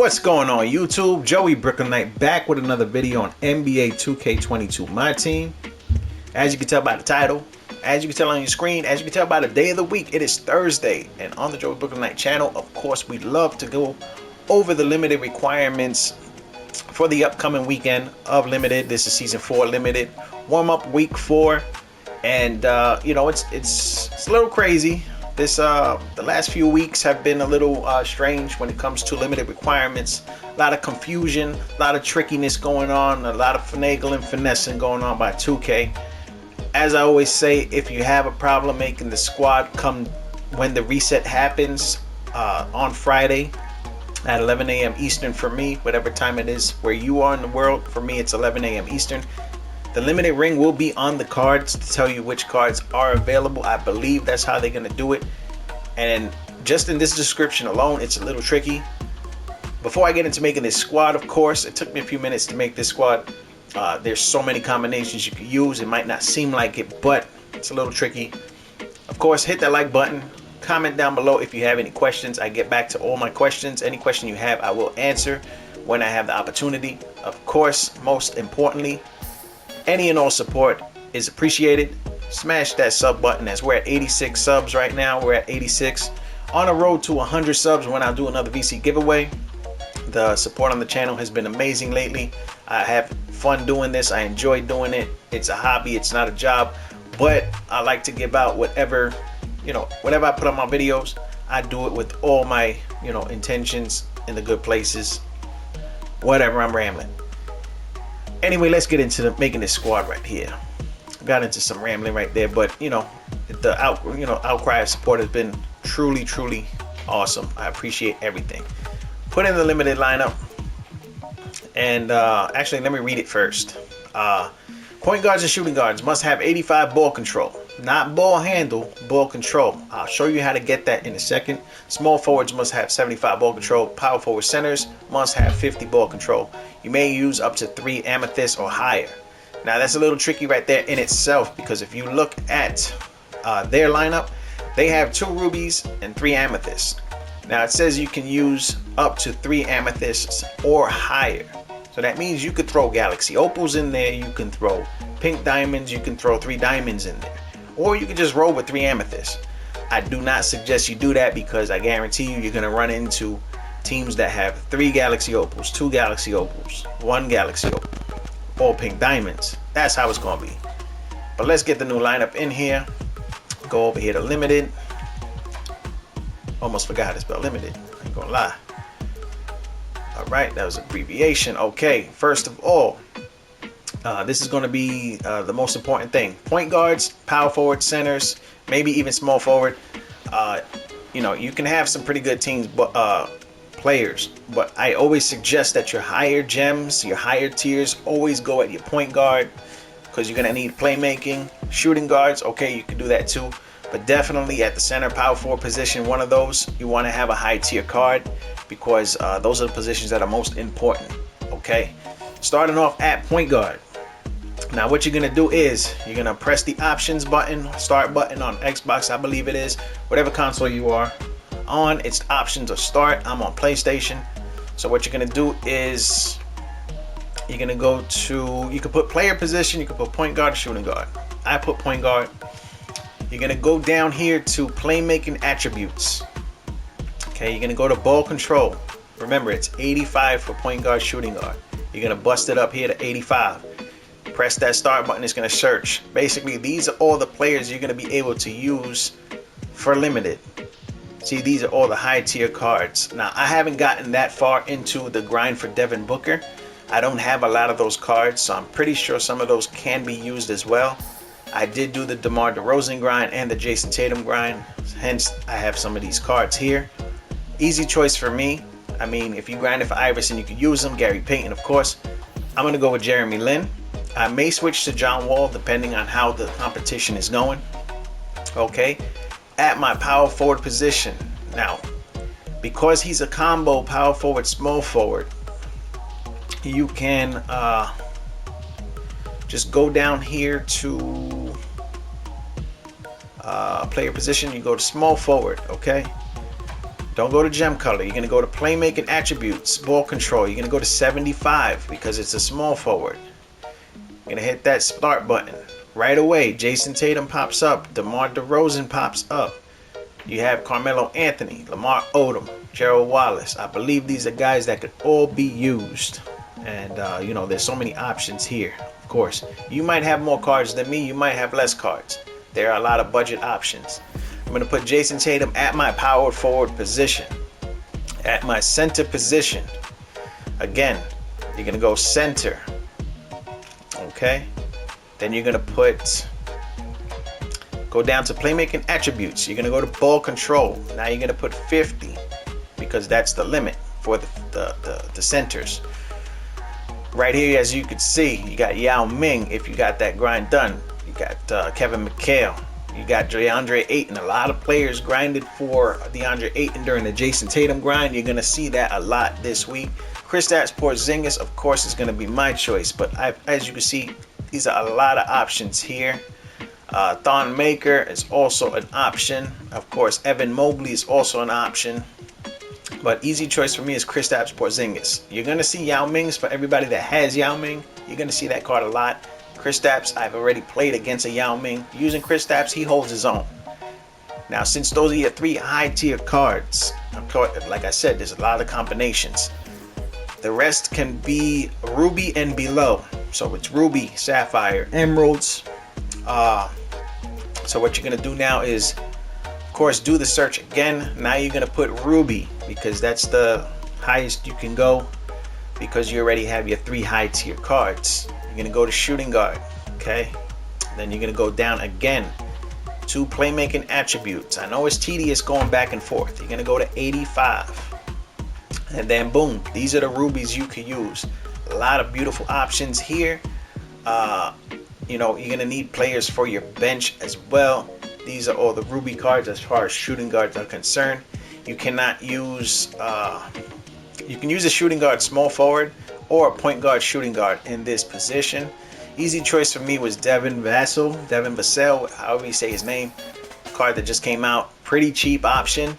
What's going on YouTube? Joey Brooklynite back with another video on NBA 2K22 My Team. As you can tell by the title, as you can tell on your screen, as you can tell by the day of the week, it is Thursday. And on the Joey Brooklynite channel, of course, we love to go over the limited requirements for the upcoming weekend of limited. This is season 4 limited, warm up week 4. And you know, it's a little crazy. This the last few weeks have been a little strange when it comes to limited requirements. A lot of confusion, a lot of trickiness going on, a lot of finagling, finessing going on by 2K. As I always say, if you have a problem making the squad come when the reset happens on Friday at 11 a.m. Eastern for me, whatever time it is where you are in the world. For me, it's 11 a.m. Eastern. The limited ring will be on the cards to tell you which cards are available. I believe that's how they're going to do it. And just in this description alone, it's a little tricky. Before I get into making this squad, of course, it took me a few minutes to make this squad. There's so many combinations you can use. It might not seem like it, but it's a little tricky. Of course, hit that like button. Comment down below if you have any questions. I get back to all my questions. Any question you have, I will answer when I have the opportunity. Of course, most importantly, any and all support is appreciated. Smash that sub button as we're at 86 subs right now. We're at 86 on a road to 100 subs when I do another VC giveaway. The support on the channel has been amazing lately. I have fun doing this. I enjoy doing it. It's a hobby. It's not a job, but I like to give out whatever, you know, whatever I put on my videos. I do it with all my, you know, intentions in the good places. Whatever, I'm rambling. Anyway, let's get into making this squad right here. Got into some rambling right there, but you know, the outcry of support has been truly awesome. I appreciate everything. Put in the limited lineup, and actually, let me read it first. Point guards and shooting guards must have 85 ball control, not ball handle, ball control. I'll show you how to get that in a second. Small forwards must have 75 ball control. Power forward centers must have 50 ball control. You may use up to 3 amethysts or higher. Now that's a little tricky right there in itself, because if you look at their lineup, they have 2 rubies and 3 amethysts. Now it says you can use up to 3 amethysts or higher. So that means you could throw galaxy opals in there, you can throw pink diamonds, you can throw 3 diamonds in there, or you can just roll with 3 amethysts. I do not suggest you do that, because I guarantee you're going to run into teams that have 3 galaxy opals, 2 galaxy opals, 1 galaxy opal, all pink diamonds. That's how it's going to be. But let's get the new lineup in here. Go over here to limited. Almost forgot how to spell limited, I ain't gonna lie. All right, that was abbreviation. Okay, first of all, this is going to be the most important thing. Point guards, power forward, centers, maybe even small forward. You know, you can have some pretty good teams, but players, but I always suggest that your higher gems, your higher tiers, always go at your point guard, because you're gonna need playmaking. Shooting guards, okay, you can do that too, but definitely at the center, power forward position, one of those, you want to have a high tier card, because those are the positions that are most important. Okay, starting off at point guard. Now what you're gonna do is you're gonna press the options button, start button on Xbox, I believe it is, whatever console you are on, it's options or start. I'm on PlayStation. So what you're gonna do is you're gonna go to, you can put player position, you can put point guard or shooting guard. I put point guard. You're gonna go down here to playmaking attributes. Okay, you're gonna go to ball control. Remember, it's 85 for point guard, shooting guard. You're gonna bust it up here to 85. Press that start button, it's gonna search. Basically, these are all the players you're gonna be able to use for limited. See, these are all the high tier cards. Now, I haven't gotten that far into the grind for Devin Booker. I don't have a lot of those cards, so I'm pretty sure some of those can be used as well. I did do the DeMar DeRozan grind and the Jason Tatum grind, hence I have some of these cards here. Easy choice for me. I mean, if you grinded for Iverson, you could use them. Gary Payton, of course. I'm going to go with Jeremy Lin. I may switch to John Wall depending on how the competition is going. Okay. At my power forward position, now because he's a combo power forward, small forward, you can just go down here to player position, you go to small forward. Okay, Don't go to gem color. You're gonna go to playmaking attributes, ball control. You're gonna go to 75 because it's a small forward. You're gonna hit that start button. Right away, Jason Tatum pops up. DeMar DeRozan pops up. You have Carmelo Anthony, Lamar Odom, Gerald Wallace. I believe these are guys that could all be used. And, you know, there's so many options here. Of course, you might have more cards than me. You might have less cards. There are a lot of budget options. I'm going to put Jason Tatum at my power forward position. At my center position. Again, you're going to go center. Okay. Then you're going to go down to playmaking attributes. You're going to go to ball control. Now you're going to put 50 because that's the limit for the centers. Right here, as you can see, you got Yao Ming if you got that grind done. You got Kevin McHale. You got DeAndre Ayton. A lot of players grinded for DeAndre Ayton during the Jason Tatum grind. You're going to see that a lot this week. Kristaps Porzingis, of course, is going to be my choice. But as you can see, these are a lot of options here. Thon Maker is also an option. Of course, Evan Mobley is also an option. But easy choice for me is Kristaps Porzingis. You're going to see Yao Ming's for everybody that has Yao Ming. You're going to see that card a lot. Kristaps, I've already played against a Yao Ming. Using Kristaps, he holds his own. Now, since those are your 3 high-tier cards, like I said, there's a lot of combinations. The rest can be Ruby and below. So it's Ruby, Sapphire, Emeralds. So what you're going to do now is, of course, do the search again. Now you're going to put Ruby because that's the highest you can go because you already have your 3 high-tier cards. You're going to go to shooting guard, okay? Then you're going to go down again to playmaking attributes. I know it's tedious going back and forth. You're going to go to 85. And then boom, these are the rubies you could use. A lot of beautiful options here. You know, you're going to need players for your bench as well. These are all the ruby cards as far as shooting guards are concerned. You cannot use, you can use a shooting guard small forward or a point guard shooting guard in this position. Easy choice for me was Devin Vassell, however you say his name. Card that just came out. Pretty cheap option.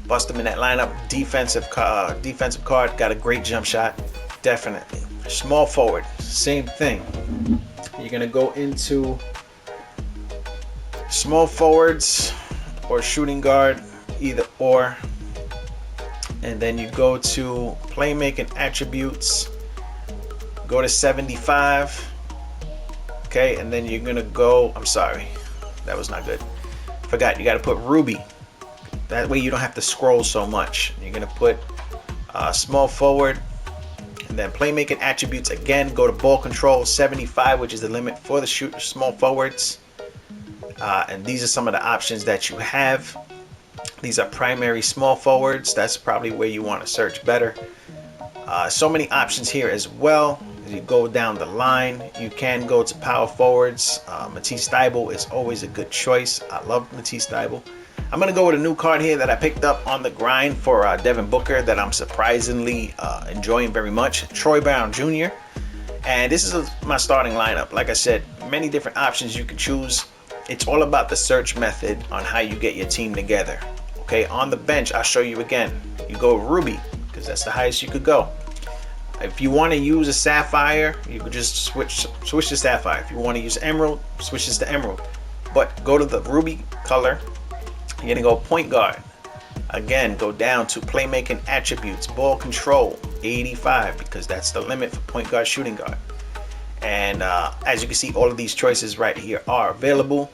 Bust him in that lineup. Defensive card. Got a great jump shot. Definitely. Small forward. Same thing. You're going to go into small forwards or shooting guard. Either or. And then you go to playmaking attributes. Go to 75. Okay, and then you're gonna go, I'm sorry, that was not good. Forgot, you gotta put Ruby. That way you don't have to scroll so much. You're gonna put small forward, and then playmaking attributes again. Go to ball control 75, which is the limit for the small forwards. And these are some of the options that you have. These are primary small forwards. That's probably where you want to search better. So many options here as well. As you go down the line, you can go to power forwards. Matisse Thybulle is always a good choice. I love Matisse Thybulle. I'm going to go with a new card here that I picked up on the grind for Devin Booker that I'm surprisingly enjoying very much. Troy Brown Jr. And this is my starting lineup. Like I said, many different options you can choose. It's all about the search method on how you get your team together. Okay, on the bench, I'll show you again. You go Ruby, because that's the highest you could go. If you want to use a Sapphire, you could just switch to Sapphire. If you want to use Emerald, switch this to Emerald. But go to the Ruby color. You're going to go point guard. Again, go down to playmaking attributes, ball control, 85, because that's the limit for point guard, shooting guard. And as you can see, all of these choices right here are available.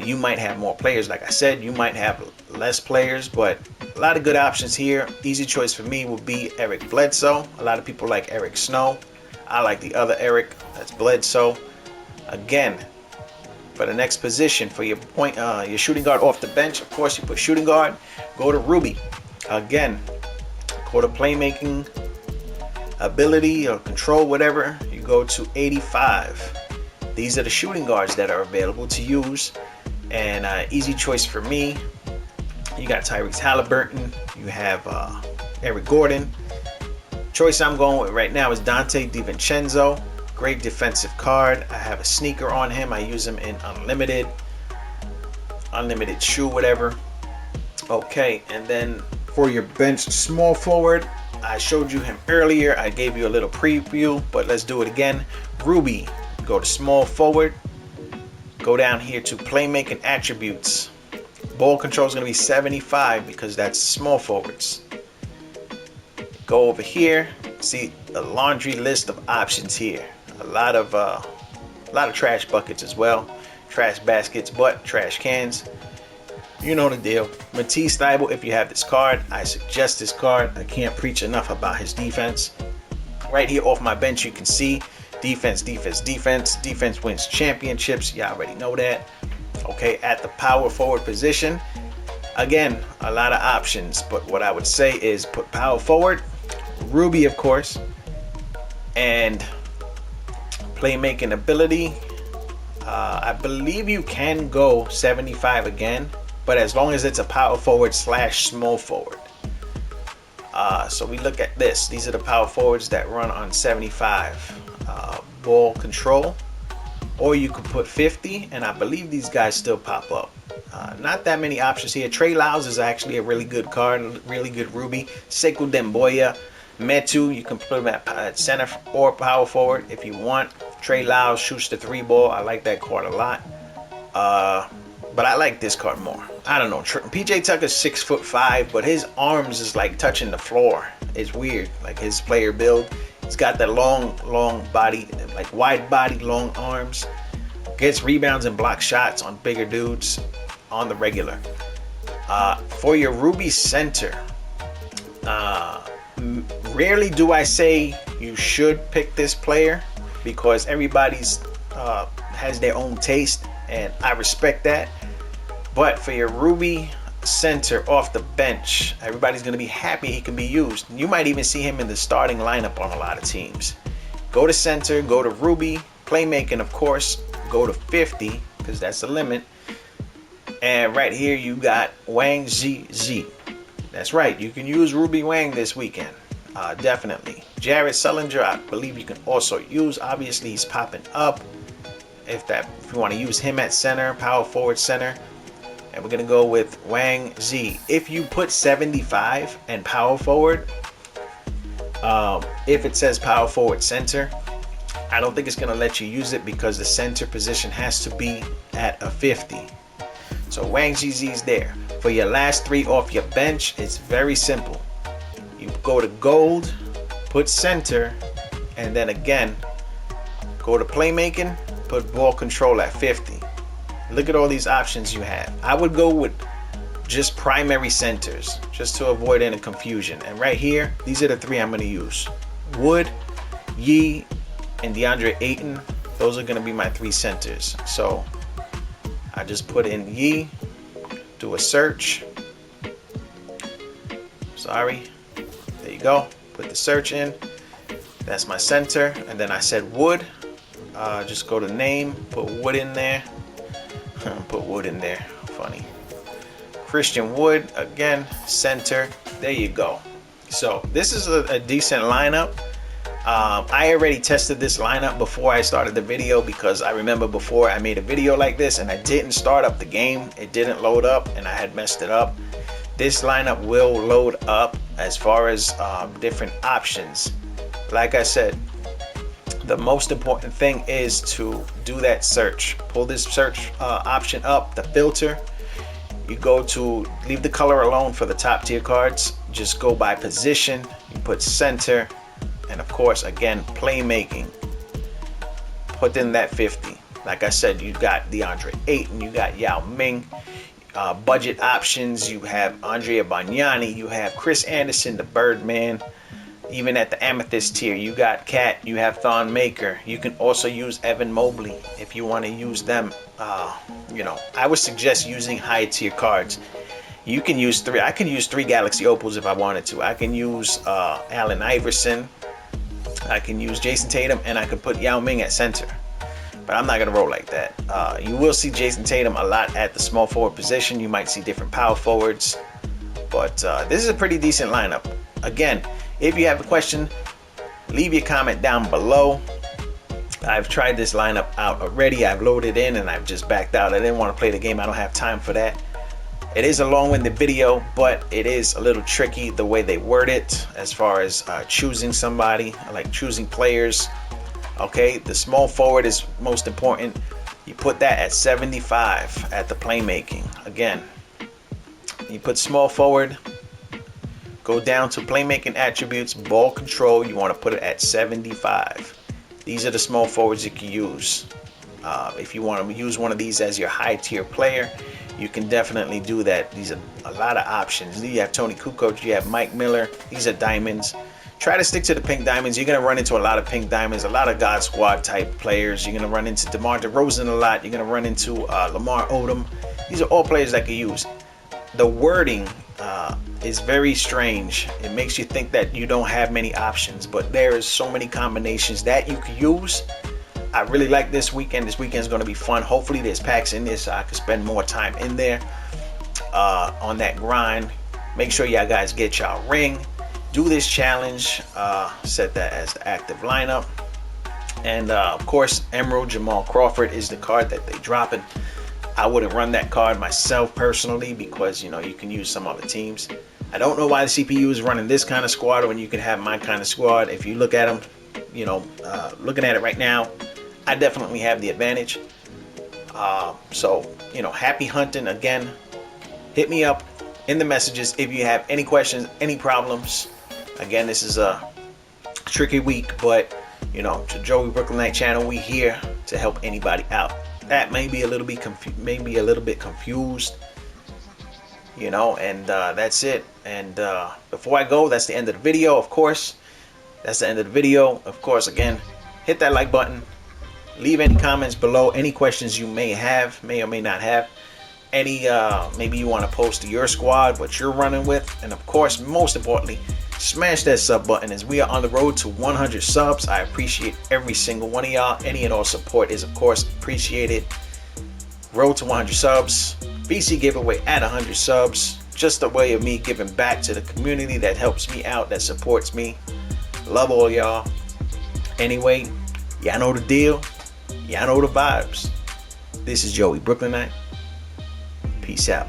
You might have more players, like I said. You might have less players, but a lot of good options here. Easy choice for me would be Eric Bledsoe. A lot of people like Eric Snow. I like the other Eric, that's Bledsoe. Again, for the next position for your your shooting guard off the bench, of course you put shooting guard. Go to Ruby. Again, go to playmaking ability or control, whatever. You go to 85. These are the shooting guards that are available to use. And easy choice for me. You got Tyrese Halliburton. You have Eric Gordon. Choice I'm going with right now is Dante DiVincenzo. Great defensive card. I have a sneaker on him. I use him in unlimited shoe, whatever. Okay, and then For your bench small forward, I showed you him earlier. I gave you a little preview, but let's do it again. Ruby, go to small forward. Go down here to playmaking attributes. Ball control is going to be 75 because that's small forwards. Go over here. See a laundry list of options here. A lot of trash buckets as well. Trash baskets, but trash cans. You know the deal. Matisse Thybulle, if you have this card, I suggest this card. I can't preach enough about his defense. Right here off my bench, you can see defense, defense, defense. Defense wins championships. You already know that. Okay, at the power forward position, again, a lot of options. But what I would say is put power forward, Ruby, of course, and playmaking ability. I believe you can go 75 again, but as long as it's a power forward / small forward. So we look at this. These are the power forwards that run on 75. Ball control, or you could put 50, and I believe these guys still pop up. Not that many options here. Trey Lyles is actually a really good card, really good Ruby. Sekou Demboya, Metu, you can put him at center or power forward if you want. Trey Lyles shoots the 3-ball. I like that card a lot. But I like this card more. I don't know. PJ Tucker's 6'5", but his arms is like touching the floor. It's weird. Like his player build. He's got that long body, like wide body, long arms. Gets rebounds and block shots on bigger dudes on the regular. For your Ruby center, rarely do I say you should pick this player because everybody's has their own taste, and I respect that. But for your Ruby center off the bench, everybody's going to be happy he can be used. You might even see him in the starting lineup on a lot of teams. Go to center, go to Ruby, playmaking, of course, go to 50 because that's the limit. And right here you got Wang ZZ. That's right, you can use Ruby Wang this weekend. Definitely. Jared Sullinger, I believe you can also use. Obviously, he's popping up. If you want to use him at center, power forward center. And we're going to go with Wang Z. If you put 75 and power forward, if it says power forward center, I don't think it's going to let you use it because the center position has to be at a 50. So Wang ZZ is there. For your last 3 off your bench, it's very simple. You go to gold, put center, and then again, go to playmaking, put ball control at 50. Look at all these options you have. I would go with just primary centers, just to avoid any confusion. And right here, these are the 3 I'm going to use. Wood, Yee, and DeAndre Ayton. Those are going to be my 3 centers. So I just put in Yee, do a search. Sorry. There you go. Put the search in. That's my center. And then I said Wood. Just go to name, put Wood in there. Put Wood in there. Funny. Christian Wood, again, center. There you go. So this is a decent lineup. I already tested this lineup before I started the video because I remember before I made a video like this and I didn't start up the game. It didn't load up and I had messed it up. This lineup will load up as far as different options. Like I said, the most important thing is to do that search. Pull this search option up, the filter. You go to leave the color alone for the top tier cards. Just go by position. You put center, and of course, again, playmaking. Put in that 50. Like I said, you got DeAndre Ayton, you got Yao Ming. Budget options, you have Andrea Bargnani, you have Chris Anderson, the Birdman. Even at the amethyst tier, you got Cat, you have Thon Maker. You can also use Evan Mobley if you want to use them. I would suggest using high tier cards. You can use 3. I can use 3 Galaxy Opals if I wanted to. I can use Allen Iverson. I can use Jason Tatum, and I can put Yao Ming at center. But I'm not going to roll like that. You will see Jason Tatum a lot at the small forward position. You might see different power forwards. But this is a pretty decent lineup. Again, if you have a question, leave your comment down below. I've tried this lineup out already. I've loaded in and I've just backed out. I didn't want to play the game. I don't have time for that. It is a long-winded video, but it is a little tricky the way they word it as far as choosing somebody, like choosing players. Okay, the small forward is most important. You put that at 75 at the playmaking. Again, you put small forward, go down to playmaking attributes, ball control, you want to put it at 75. These are the small forwards you can use. If you want to use one of these as your high tier player, you can definitely do that. These are a lot of options. You have Tony Kukoc, you have Mike Miller. These are diamonds. Try to stick to the pink diamonds. You're going to run into a lot of pink diamonds, a lot of God Squad type players. You're going to run into DeMar DeRozan a lot. You're going to run into Lamar Odom. These are all players that can use. The wording is very strange. It makes you think that you don't have many options, but there is so many combinations that you can use. I really like this weekend. This weekend is going to be fun. Hopefully there's packs in there so I can spend more time in there on that grind. Make sure y'all guys get y'all ring. Do this challenge. Set that as the active lineup. And of course, Emerald Jamal Crawford is the card that they dropping. I wouldn't run that card myself personally because, you know, you can use some other teams. I don't know why the CPU is running this kind of squad when you can have my kind of squad. If you look at them, you know, looking at it right now, I definitely have the advantage. So, you know, happy hunting. Again, hit me up in the messages if you have any questions, any problems. Again, this is a tricky week, but, you know, to Joey Brooklynite channel, we here to help anybody out. That may be a little bit confused, you know, and that's it. And before I go, that's the end of the video. Of course, that's the end of the video. Of course, again, hit that like button. Leave any comments below, any questions you may or may not have. Any maybe you want to post your squad, what you're running with. And of course, most importantly, smash that sub button as we are on the road to 100 subs. I appreciate every single one of y'all. Any and all support is of course appreciated. Road to 100 subs. VC giveaway at 100 subs. Just a way of me giving back to the community that helps me out, that supports me. Love all y'all. Anyway, y'all know the deal. Y'all know the vibes. This is Joey Brooklynite. Peace out.